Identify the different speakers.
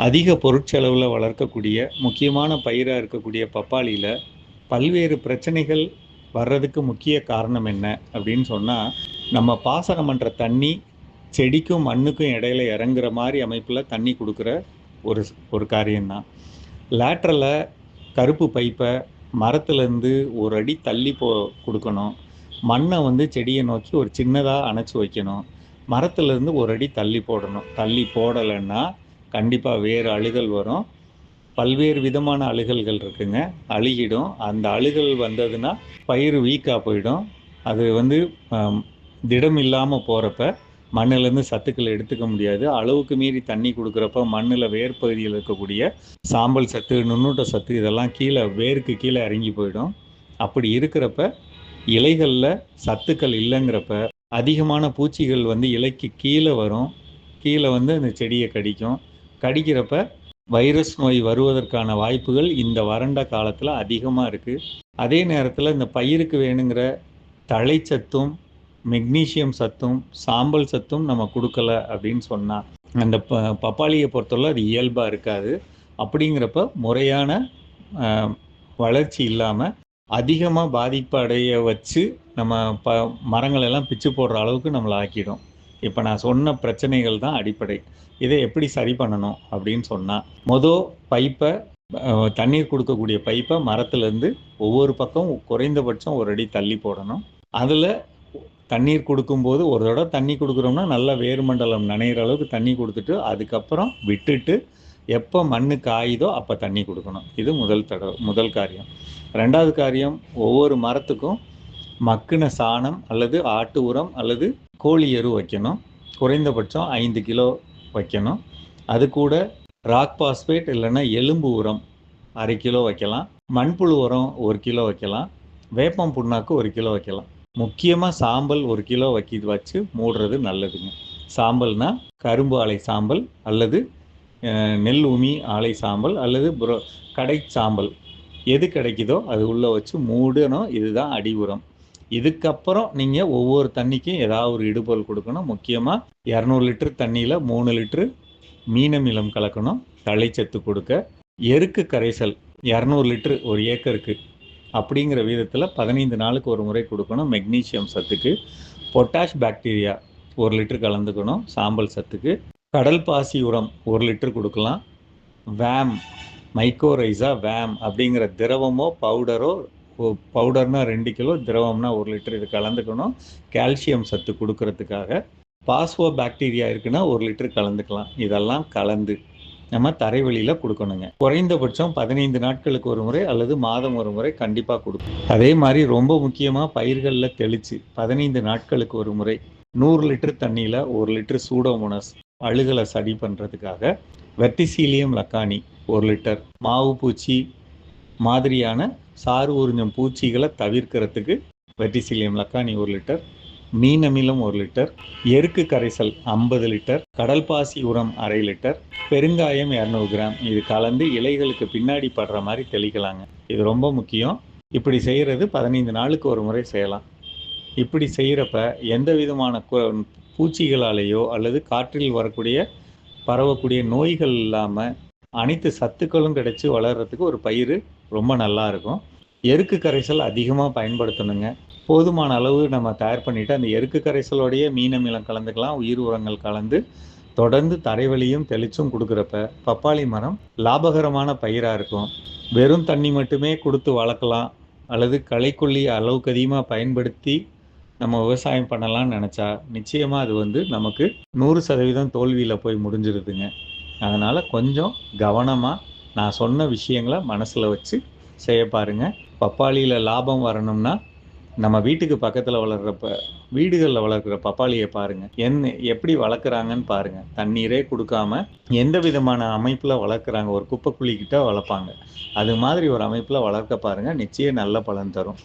Speaker 1: அதிக பொருட்செலவில் வளர்க்கக்கூடிய முக்கியமான பயிராக இருக்கக்கூடிய பப்பாளியில் பல்வேறு பிரச்சனைகள் வர்றதுக்கு முக்கிய காரணம் என்ன அப்படின்னு சொன்னால், நம்ம பாசனம் பண்ணுற தண்ணி செடிக்கும் மண்ணுக்கும் இடையில இறங்குற மாதிரி அமைப்பில் தண்ணி கொடுக்குற ஒரு ஒரு காரியம்தான். லேட்ரலில் கருப்பு பைப்பை மரத்துலேருந்து ஒரு அடி தள்ளி கொடுக்கணும். மண்ணை செடியை நோக்கி ஒரு சின்னதாக அணைச்சி வைக்கணும். மரத்துலேருந்து ஒரு அடி தள்ளி போடணும். தள்ளி போடலைன்னா கண்டிப்பாக வேறு அழுகல் வரும். பல்வேறு விதமான அழுகல்கள் இருக்குங்க. அழுகிடும். அந்த அழுகல் வந்ததுன்னா பயிர் வீக்காக போயிடும். அது திடம் இல்லாமல் போகிறப்ப மண்ணிலேருந்து சத்துக்களை எடுத்துக்க முடியாது. அளவுக்கு மீறி தண்ணி கொடுக்குறப்ப மண்ணில் வேர் பகுதியில் இருக்கக்கூடிய சாம்பல் சத்து, நுண்ணூட்ட சத்து இதெல்லாம் வேருக்கு கீழே இறங்கி போயிடும். அப்படி இருக்கிறப்ப இலைகளில் சத்துக்கள் இல்லைங்கிறப்ப அதிகமான பூச்சிகள் இலைக்கு கீழே வரும். கீழே அந்த செடியை கடிக்கும். கடிக்கிறப்ப வைரஸ் நோய் வருவதற்கான வாய்ப்புகள் இந்த வறண்ட காலத்தில் அதிகமாக இருக்குது. அதே நேரத்தில் இந்த பயிருக்கு வேணுங்கிற தழைச்சத்தும் மெக்னீசியம் சத்தும் சாம்பல் சத்தும் நம்ம கொடுக்கல அப்படின்னு சொன்னால் அந்த பப்பாளியை பொறுத்தவரை அது இயல்பாக இருக்காது. அப்படிங்கிறப்ப முறையான வளர்ச்சி இல்லாமல் அதிகமாக பாதிப்பு அடைய வச்சு நம்ம மரங்களெல்லாம் பிச்சு போடுற அளவுக்கு நம்மளை ஆக்கிடும். இப்போ நான் சொன்ன பிரச்சனைகள் தான் அடிப்படை. இதை எப்படி சரி பண்ணணும் அப்படின்னு சொன்னால், பைப்பை தண்ணீர் கொடுக்கக்கூடிய பைப்பை மரத்துலேருந்து ஒவ்வொரு பக்கம் குறைந்தபட்சம் ஒரு அடி தள்ளி போடணும். அதில் தண்ணீர் கொடுக்கும்போது ஒரு தடவை தண்ணி கொடுக்குறோம்னா நல்லா வேறு மண்டலம் நனைகிற அளவுக்கு தண்ணி கொடுத்துட்டு அதுக்கப்புறம் விட்டுட்டு எப்போ மண்ணு காயுதோ அப்போ தண்ணி கொடுக்கணும். இது முதல் காரியம். ரெண்டாவது காரியம், ஒவ்வொரு மரத்துக்கும் மக்கின சாணம் அல்லது ஆட்டு உரம் அல்லது கோழி எரு வைக்கணும். குறைந்தபட்சம் 5 கிலோ வைக்கணும். அது கூட ராக் பாஸ்பேட் இல்லைன்னா எலும்பு உரம் 1/2 கிலோ வைக்கலாம். மண்புழு உரம் 1 கிலோ வைக்கலாம். வேப்பம் புண்ணாக்கு 1 கிலோ வைக்கலாம். முக்கியமாக சாம்பல் 1 கிலோ வச்சு மூடுறது நல்லதுங்க. சாம்பல்னா கரும்பு ஆலை சாம்பல் அல்லது நெல் உமி ஆலை சாம்பல் அல்லது கடை சாம்பல் எது கிடைக்குதோ அது உள்ளே வச்சு மூடணும். இதுதான் அடி உரம். இதுக்கப்புறம் நீங்கள் ஒவ்வொரு தண்ணிக்கும் ஏதாவது ஒரு இடுபொருள் கொடுக்கணும். முக்கியமாக 200 லிட்டர் தண்ணியில் 3 லிட்டரு மீனமிலம் கலக்கணும் தழைச்சத்து கொடுக்க. எருக்கு கரைசல் 200 லிட்டரு ஒரு ஏக்கருக்கு அப்படிங்கிற விதத்தில் 15 நாளுக்கு ஒரு முறை கொடுக்கணும் மெக்னீசியம் சத்துக்கு. பொட்டாஷ் பாக்டீரியா 1 லிட்டர் கலந்துக்கணும் சாம்பல் சத்துக்கு. கடல் பாசி உரம் 1 லிட்டர் கொடுக்கலாம். வேம் மைக்கோரைசா வேம் அப்படிங்கிற திரவமோ பவுடர்னா 2 கிலோ, திரவம்னா 1 லிட்டர் இது கலந்துக்கணும் கால்சியம் சத்து கொடுக்கறதுக்காக. பாஸ்போ பாக்டீரியா இருக்குன்னா 1 லிட்டர் கலந்துக்கலாம். இதெல்லாம் கலந்து நம்ம தரைவெளியில் கொடுக்கணுங்க. குறைந்தபட்சம் 15 நாட்களுக்கு ஒரு முறை அல்லது மாதம் ஒரு முறை கண்டிப்பாக கொடுக்கணும். அதே மாதிரி ரொம்ப முக்கியமாக பயிர்களில் தெளித்து 15 நாட்களுக்கு ஒரு முறை 100 லிட்டர் தண்ணியில் 1 லிட்டர் சூடோமோனஸ் அழுகலை சரி பண்ணுறதுக்காக. Verticillium Lakhani 1 litre. மாவு பூச்சி மாதிரியான சாறு உறிஞ்சும் பூச்சிகளை தவிர்க்கிறதுக்கு வெர்டிசீலியம் லக்கானி 1 லிட்டர். மீன் அமிலம் 1 லிட்டர். எருக்கு கரைசல் 50 லிட்டர். கடல் பாசி உரம் 1/2 லிட்டர். பெருங்காயம் 200 கிராம். இது கலந்து இலைகளுக்கு பின்னாடி படுற மாதிரி தெளிக்கலாங்க. இது ரொம்ப முக்கியம். இப்படி செய்கிறது 15 நாளுக்கு ஒரு முறை செய்யலாம். இப்படி செய்கிறப்ப எந்த விதமான பூச்சிகளாலேயோ அல்லது காற்றில் பரவக்கூடிய நோய்கள் இல்லாமல் அனைத்து சத்துக்களும் கிடைச்சி வளர்கிறதுக்கு ஒரு பயிர் ரொம்ப நல்லா இருக்கும். எருக்கு கரைசல் அதிகமாக பயன்படுத்தணுங்க. போதுமான அளவு நம்ம தயார் பண்ணிவிட்டு அந்த எருக்கு கரைசலோடைய மீனமிலம் கலந்துக்கலாம். உயிர் உரங்கள் கலந்து தொடர்ந்து தரைவழியும் தெளிச்சும் கொடுக்குறப்ப பப்பாளி மரம் லாபகரமான பயிராக இருக்கும். வெறும் தண்ணி மட்டுமே கொடுத்து வளர்க்கலாம் அல்லது களைக்கொல்லி அளவுக்கு அதிகமாக பயன்படுத்தி நம்ம விவசாயம் பண்ணலாம்னு நினச்சா நிச்சயமாக அது நமக்கு 100% தோல்வியில் போய் முடிஞ்சிருதுங்க. அதனால் கொஞ்சம் கவனமாக நான் சொன்ன விஷயங்களை மனசில் வச்சு செய்ய பாருங்கள். பப்பாளியில் லாபம் வரணும்னா நம்ம வீட்டுக்கு பக்கத்தில் வீடுகளில் வளர்க்குற பப்பாளியை பாருங்கள். எப்படி வளர்க்குறாங்கன்னு பாருங்கள். தண்ணீரே கொடுக்காம எந்த விதமான அமைப்பில் வளர்க்குறாங்க. ஒரு குப்பைக்குழிக்கிட்ட வளர்ப்பாங்க. அது மாதிரி ஒரு அமைப்பில் வளர்க்க பாருங்கள். நிச்சயம் நல்ல பலன் தரும்.